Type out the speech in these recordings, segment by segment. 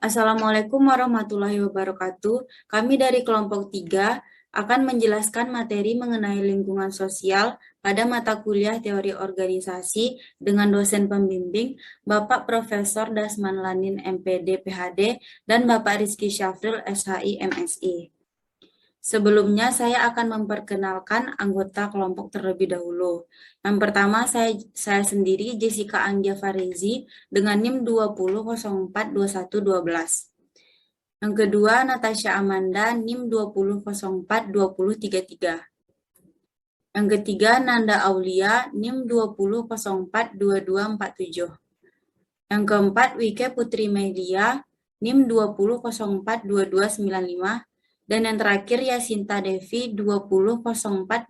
Assalamualaikum warahmatullahi wabarakatuh. Kami dari kelompok 3 akan menjelaskan materi mengenai lingkungan sosial pada mata kuliah teori organisasi dengan dosen pembimbing Bapak Profesor Dasman Lanin MPD PhD dan Bapak Rizky Syafril SHI MSI. Sebelumnya saya akan memperkenalkan anggota kelompok terlebih dahulu. Yang pertama saya sendiri Jessica Anggia Farizi dengan NIM 20042112. Yang kedua Natasha Amanda NIM 20042033. Yang ketiga Nanda Aulia NIM 20042247. Yang keempat Wike Putri Melia NIM 20042295. Dan yang terakhir Yasinta Devi 20042169.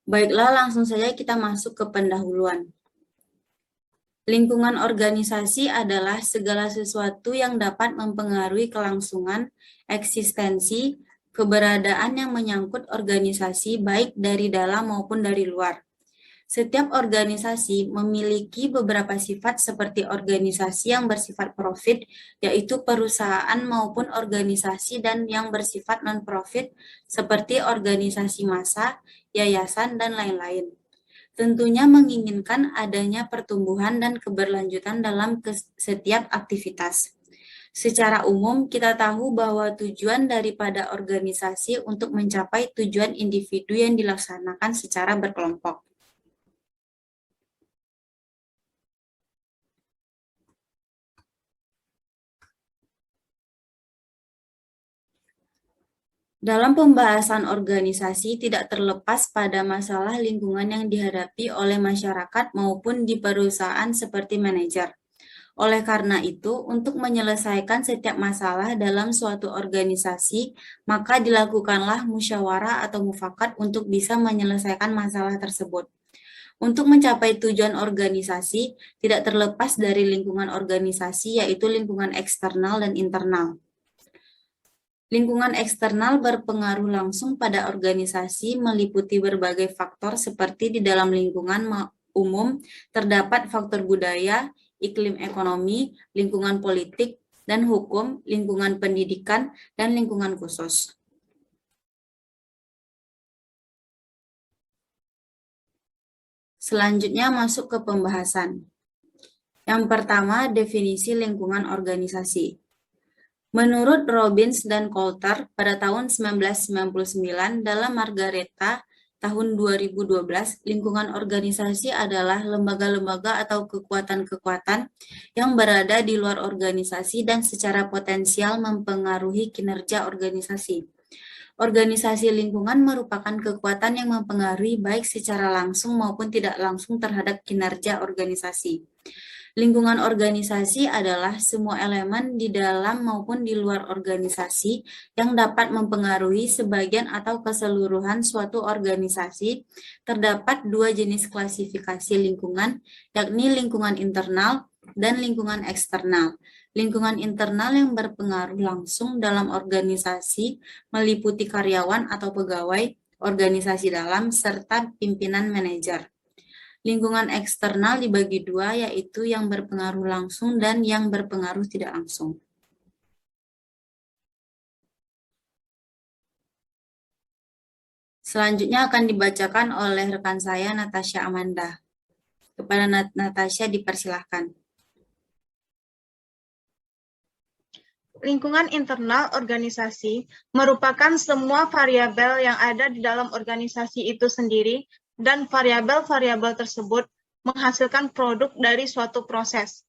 Baiklah, langsung saja kita masuk ke pendahuluan. Lingkungan organisasi adalah segala sesuatu yang dapat mempengaruhi kelangsungan, eksistensi, keberadaan yang menyangkut organisasi baik dari dalam maupun dari luar. Setiap organisasi memiliki beberapa sifat seperti organisasi yang bersifat profit, yaitu perusahaan maupun organisasi, dan yang bersifat non-profit, seperti organisasi massa, yayasan, dan lain-lain. Tentunya menginginkan adanya pertumbuhan dan keberlanjutan dalam setiap aktivitas. Secara umum, kita tahu bahwa tujuan daripada organisasi untuk mencapai tujuan individu yang dilaksanakan secara berkelompok. Dalam pembahasan organisasi tidak terlepas pada masalah lingkungan yang dihadapi oleh masyarakat maupun di perusahaan seperti manajer. Oleh karena itu, untuk menyelesaikan setiap masalah dalam suatu organisasi, maka dilakukanlah musyawarah atau mufakat untuk bisa menyelesaikan masalah tersebut. Untuk mencapai tujuan organisasi, tidak terlepas dari lingkungan organisasi, yaitu lingkungan eksternal dan internal. Lingkungan eksternal berpengaruh langsung pada organisasi meliputi berbagai faktor seperti di dalam lingkungan umum terdapat faktor budaya, iklim ekonomi, lingkungan politik dan hukum, lingkungan pendidikan, dan lingkungan khusus. Selanjutnya masuk ke pembahasan. Yang pertama, definisi lingkungan organisasi. Menurut Robbins dan Coulter pada tahun 1999 dalam Margareta tahun 2012, lingkungan organisasi adalah lembaga-lembaga atau kekuatan-kekuatan yang berada di luar organisasi dan secara potensial mempengaruhi kinerja organisasi. Organisasi lingkungan merupakan kekuatan yang mempengaruhi baik secara langsung maupun tidak langsung terhadap kinerja organisasi. Lingkungan organisasi adalah semua elemen di dalam maupun di luar organisasi yang dapat mempengaruhi sebagian atau keseluruhan suatu organisasi. Terdapat dua jenis klasifikasi lingkungan, yakni lingkungan internal dan lingkungan eksternal. Lingkungan internal yang berpengaruh langsung dalam organisasi meliputi karyawan atau pegawai, organisasi dalam, serta pimpinan manajer. Lingkungan eksternal dibagi dua, yaitu yang berpengaruh langsung dan yang berpengaruh tidak langsung. Selanjutnya akan dibacakan oleh rekan saya, Natasha Amanda. Kepada Natasha dipersilahkan. Lingkungan internal organisasi merupakan semua variabel yang ada di dalam organisasi itu sendiri, dan variabel-variabel tersebut menghasilkan produk dari suatu proses.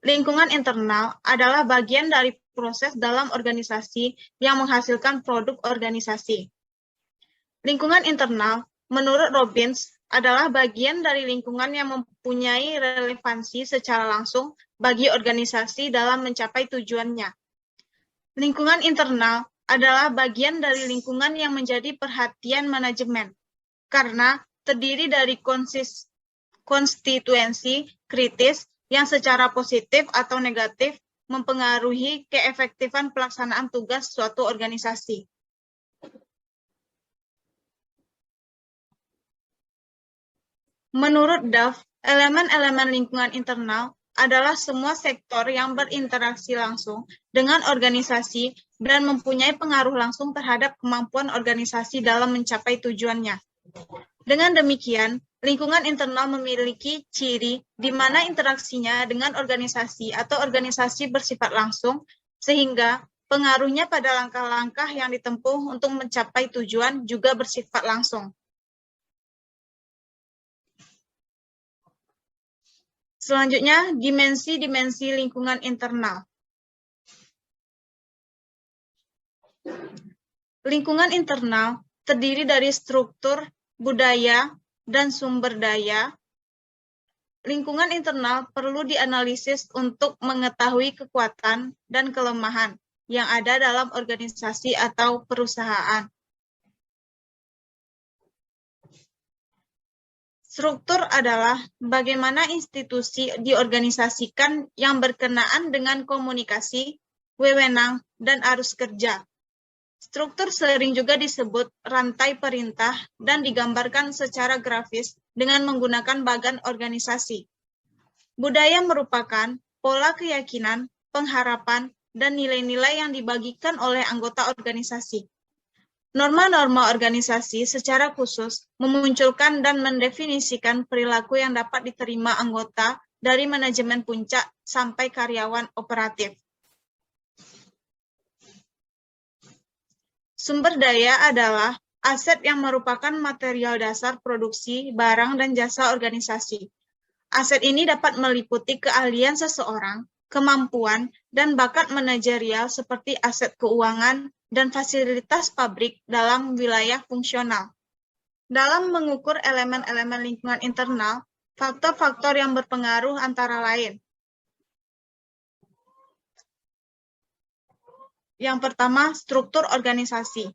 Lingkungan internal adalah bagian dari proses dalam organisasi yang menghasilkan produk organisasi. Lingkungan internal, menurut Robbins, adalah bagian dari lingkungan yang mempunyai relevansi secara langsung bagi organisasi dalam mencapai tujuannya. Lingkungan internal adalah bagian dari lingkungan yang menjadi perhatian manajemen, karena terdiri dari konstituensi kritis yang secara positif atau negatif mempengaruhi keefektifan pelaksanaan tugas suatu organisasi. Menurut Duff, elemen-elemen lingkungan internal adalah semua sektor yang berinteraksi langsung dengan organisasi dan mempunyai pengaruh langsung terhadap kemampuan organisasi dalam mencapai tujuannya. Dengan demikian, lingkungan internal memiliki ciri di mana interaksinya dengan organisasi atau organisasi bersifat langsung, sehingga pengaruhnya pada langkah-langkah yang ditempuh untuk mencapai tujuan juga bersifat langsung. Selanjutnya, dimensi-dimensi lingkungan internal. Lingkungan internal terdiri dari struktur, budaya, dan sumber daya. Lingkungan internal perlu dianalisis untuk mengetahui kekuatan dan kelemahan yang ada dalam organisasi atau perusahaan. Struktur adalah bagaimana institusi diorganisasikan yang berkenaan dengan komunikasi, wewenang, dan arus kerja. Struktur sering juga disebut rantai perintah dan digambarkan secara grafis dengan menggunakan bagan organisasi. Budaya merupakan pola keyakinan, pengharapan, dan nilai-nilai yang dibagikan oleh anggota organisasi. Norma-norma organisasi secara khusus memunculkan dan mendefinisikan perilaku yang dapat diterima anggota dari manajemen puncak sampai karyawan operatif. Sumber daya adalah aset yang merupakan material dasar produksi, barang, dan jasa organisasi. Aset ini dapat meliputi keahlian seseorang, kemampuan, dan bakat manajerial seperti aset keuangan, dan fasilitas pabrik dalam wilayah fungsional. Dalam mengukur elemen-elemen lingkungan internal, faktor-faktor yang berpengaruh antara lain. Yang pertama, struktur organisasi,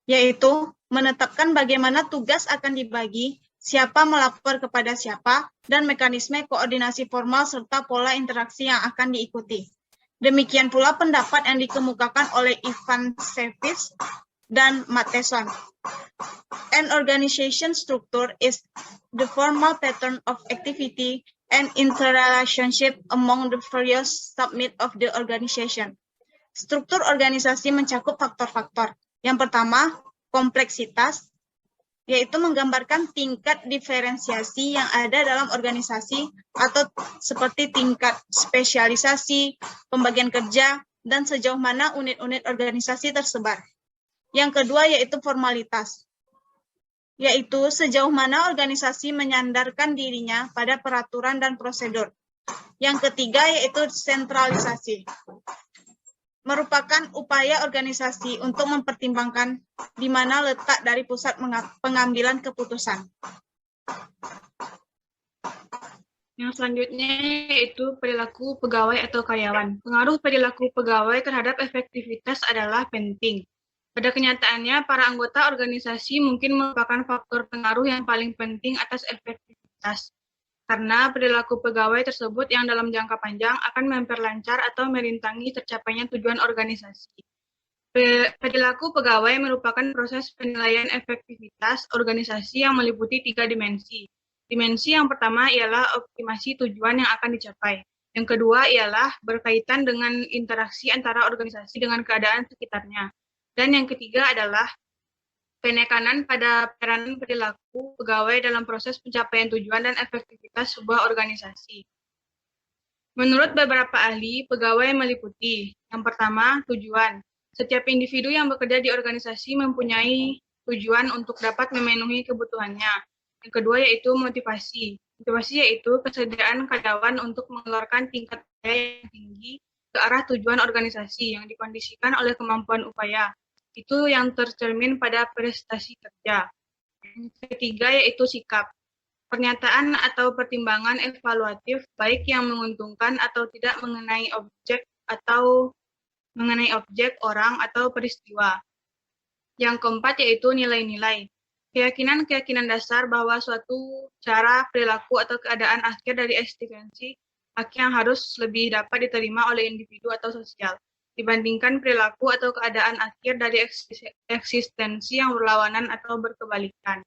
yaitu menetapkan bagaimana tugas akan dibagi, siapa melapor kepada siapa, dan mekanisme koordinasi formal serta pola interaksi yang akan diikuti. Demikian pula pendapat yang dikemukakan oleh Ivan Sevis dan Matheson. An organization structure is the formal pattern of activity and interrelationship among the various subunits of the organization. Struktur organisasi mencakup faktor-faktor. Yang pertama, kompleksitas, yaitu menggambarkan tingkat diferensiasi yang ada dalam organisasi atau seperti tingkat spesialisasi, pembagian kerja, dan sejauh mana unit-unit organisasi tersebar. Yang kedua yaitu formalitas, yaitu sejauh mana organisasi menyandarkan dirinya pada peraturan dan prosedur. Yang ketiga yaitu sentralisasi, merupakan upaya organisasi untuk mempertimbangkan di mana letak dari pusat pengambilan keputusan. Yang selanjutnya yaitu perilaku pegawai atau karyawan. Pengaruh perilaku pegawai terhadap efektivitas adalah penting. Pada kenyataannya, para anggota organisasi mungkin merupakan faktor pengaruh yang paling penting atas efektivitas. Karena perilaku pegawai tersebut yang dalam jangka panjang akan memperlancar atau merintangi tercapainya tujuan organisasi. Perilaku pegawai merupakan proses penilaian efektivitas organisasi yang meliputi 3 dimensi. Dimensi yang pertama ialah optimasi tujuan yang akan dicapai. Yang kedua ialah berkaitan dengan interaksi antara organisasi dengan keadaan sekitarnya. Dan yang ketiga adalah penekanan pada peranan perilaku pegawai dalam proses pencapaian tujuan dan efektivitas sebuah organisasi. Menurut beberapa ahli, pegawai meliputi yang pertama, tujuan. Setiap individu yang bekerja di organisasi mempunyai tujuan untuk dapat memenuhi kebutuhannya. Yang kedua yaitu motivasi. Motivasi yaitu kesediaan karyawan untuk mengeluarkan tingkat daya yang tinggi ke arah tujuan organisasi yang dikondisikan oleh kemampuan upaya. Itu yang tercermin pada prestasi kerja. Yang ketiga yaitu sikap. Pernyataan atau pertimbangan evaluatif baik yang menguntungkan atau tidak mengenai objek, orang, atau peristiwa. Yang keempat yaitu nilai-nilai. Keyakinan-keyakinan dasar bahwa suatu cara, perilaku, atau keadaan akhir dari eksistensi yang harus lebih dapat diterima oleh individu atau sosial dibandingkan perilaku atau keadaan akhir dari eksistensi yang berlawanan atau berkebalikan.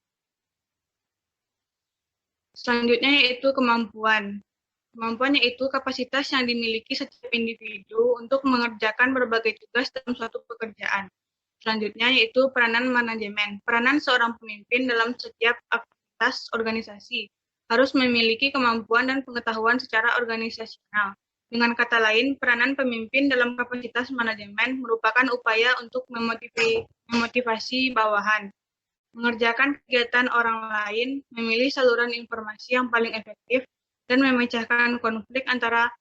Selanjutnya yaitu kemampuan. Kemampuan yaitu kapasitas yang dimiliki setiap individu untuk mengerjakan berbagai tugas dalam suatu pekerjaan. Selanjutnya yaitu peranan manajemen. Peranan seorang pemimpin dalam setiap aktivitas organisasi harus memiliki kemampuan dan pengetahuan secara organisasional. Dengan kata lain, peranan pemimpin dalam kapasitas manajemen merupakan upaya untuk memotivasi bawahan, mengerjakan kegiatan orang lain, memilih saluran informasi yang paling efektif, dan memecahkan konflik antara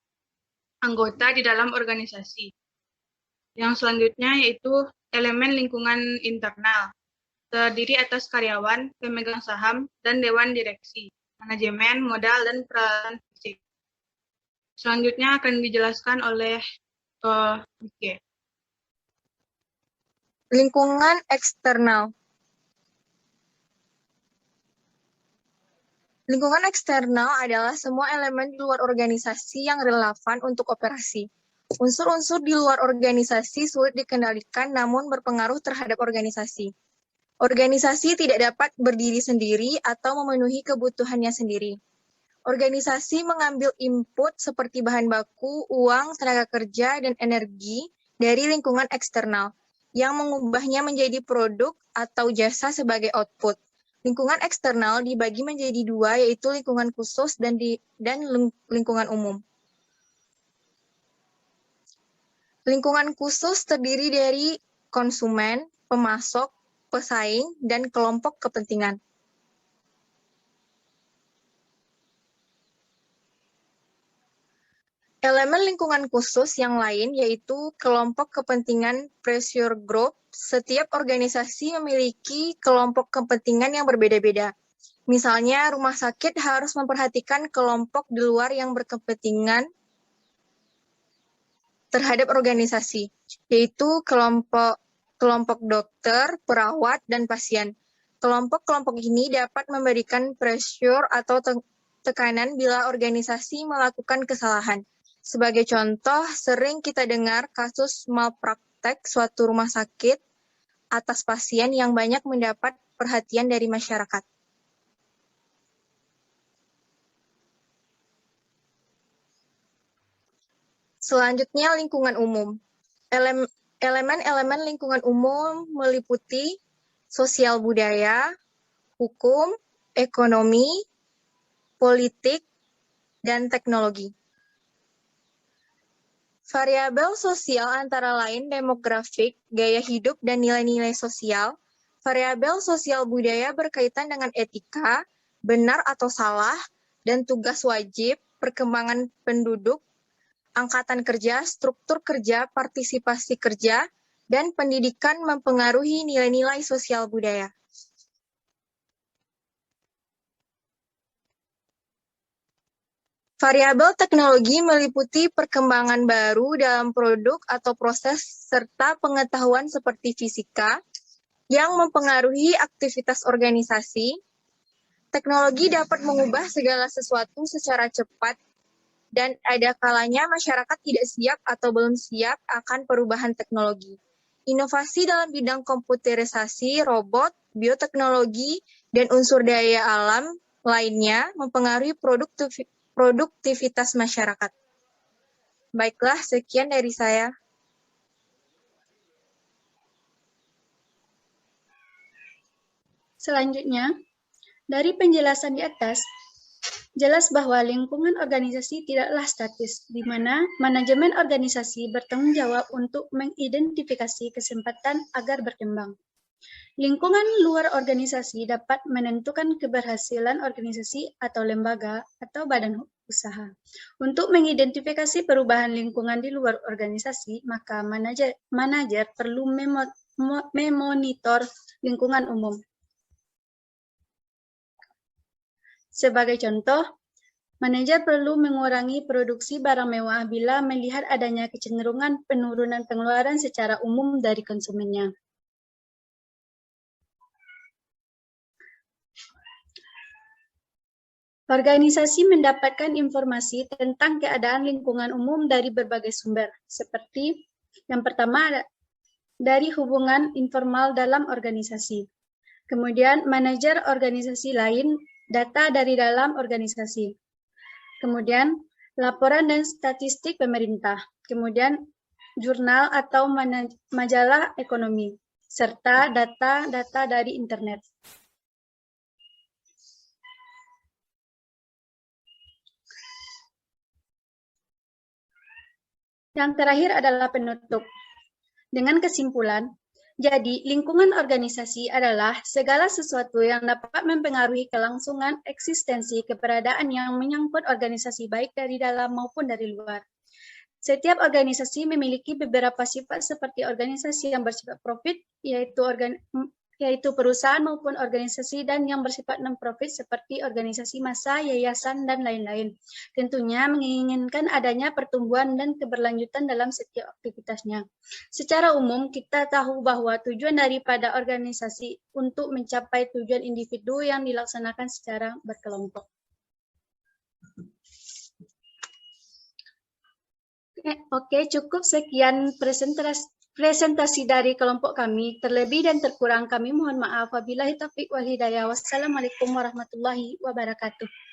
anggota di dalam organisasi. Yang selanjutnya yaitu elemen lingkungan internal, terdiri atas karyawan, pemegang saham, dan dewan direksi, manajemen, modal, dan peralatan fisik. Selanjutnya akan dijelaskan oleh Mike. Lingkungan eksternal. Lingkungan eksternal adalah semua elemen di luar organisasi yang relevan untuk operasi. Unsur-unsur di luar organisasi sulit dikendalikan namun berpengaruh terhadap organisasi. Organisasi tidak dapat berdiri sendiri atau memenuhi kebutuhannya sendiri. Organisasi mengambil input seperti bahan baku, uang, tenaga kerja, dan energi dari lingkungan eksternal yang mengubahnya menjadi produk atau jasa sebagai output. Lingkungan eksternal dibagi menjadi dua, yaitu lingkungan khusus dan lingkungan umum. Lingkungan khusus terdiri dari konsumen, pemasok, pesaing, dan kelompok kepentingan. Elemen lingkungan khusus yang lain yaitu kelompok kepentingan pressure group. Setiap organisasi memiliki kelompok kepentingan yang berbeda-beda. Misalnya, rumah sakit harus memperhatikan kelompok di luar yang berkepentingan terhadap organisasi, yaitu kelompok dokter, perawat, dan pasien. Kelompok-kelompok ini dapat memberikan pressure atau tekanan bila organisasi melakukan kesalahan. Sebagai contoh, sering kita dengar kasus malpraktek suatu rumah sakit atas pasien yang banyak mendapat perhatian dari masyarakat. Selanjutnya, lingkungan umum. Elemen-elemen lingkungan umum meliputi sosial budaya, hukum, ekonomi, politik, dan teknologi. Variabel sosial antara lain demografik, gaya hidup, dan nilai-nilai sosial. Variabel sosial budaya berkaitan dengan etika, benar atau salah, dan tugas wajib, perkembangan penduduk, angkatan kerja, struktur kerja, partisipasi kerja, dan pendidikan mempengaruhi nilai-nilai sosial budaya. Variabel teknologi meliputi perkembangan baru dalam produk atau proses serta pengetahuan seperti fisika yang mempengaruhi aktivitas organisasi. Teknologi dapat mengubah segala sesuatu secara cepat dan ada kalanya masyarakat tidak siap atau belum siap akan perubahan teknologi. Inovasi dalam bidang komputerisasi, robot, bioteknologi, dan unsur daya alam lainnya mempengaruhi produktivitas masyarakat. Baiklah, sekian dari saya. Selanjutnya, dari penjelasan di atas, jelas bahwa lingkungan organisasi tidaklah statis, di mana manajemen organisasi bertanggung jawab untuk mengidentifikasi kesempatan agar berkembang. Lingkungan luar organisasi dapat menentukan keberhasilan organisasi atau lembaga atau badan usaha. Untuk mengidentifikasi perubahan lingkungan di luar organisasi, maka manajer perlu memonitor lingkungan umum. Sebagai contoh, manajer perlu mengurangi produksi barang mewah bila melihat adanya kecenderungan penurunan pengeluaran secara umum dari konsumennya. Organisasi mendapatkan informasi tentang keadaan lingkungan umum dari berbagai sumber, seperti yang pertama dari hubungan informal dalam organisasi. Kemudian manajer organisasi lain, data dari dalam organisasi. Kemudian laporan dan statistik pemerintah, kemudian jurnal atau majalah ekonomi, serta data-data dari internet. Yang terakhir adalah penutup. Dengan kesimpulan, jadi lingkungan organisasi adalah segala sesuatu yang dapat mempengaruhi kelangsungan eksistensi keberadaan yang menyangkut organisasi baik dari dalam maupun dari luar. Setiap organisasi memiliki beberapa sifat seperti organisasi yang bersifat profit, yaitu perusahaan maupun organisasi, dan yang bersifat non-profit seperti organisasi massa, yayasan, dan lain-lain. Tentunya menginginkan adanya pertumbuhan dan keberlanjutan dalam setiap aktivitasnya. Secara umum, kita tahu bahwa tujuan daripada organisasi untuk mencapai tujuan individu yang dilaksanakan secara berkelompok. Oke, cukup sekian presentasi dari kelompok kami. Terlebih dan terkurang kami mohon maaf. Wabillahi taufiq wal hidayah. Wassalamualaikum warahmatullahi wabarakatuh.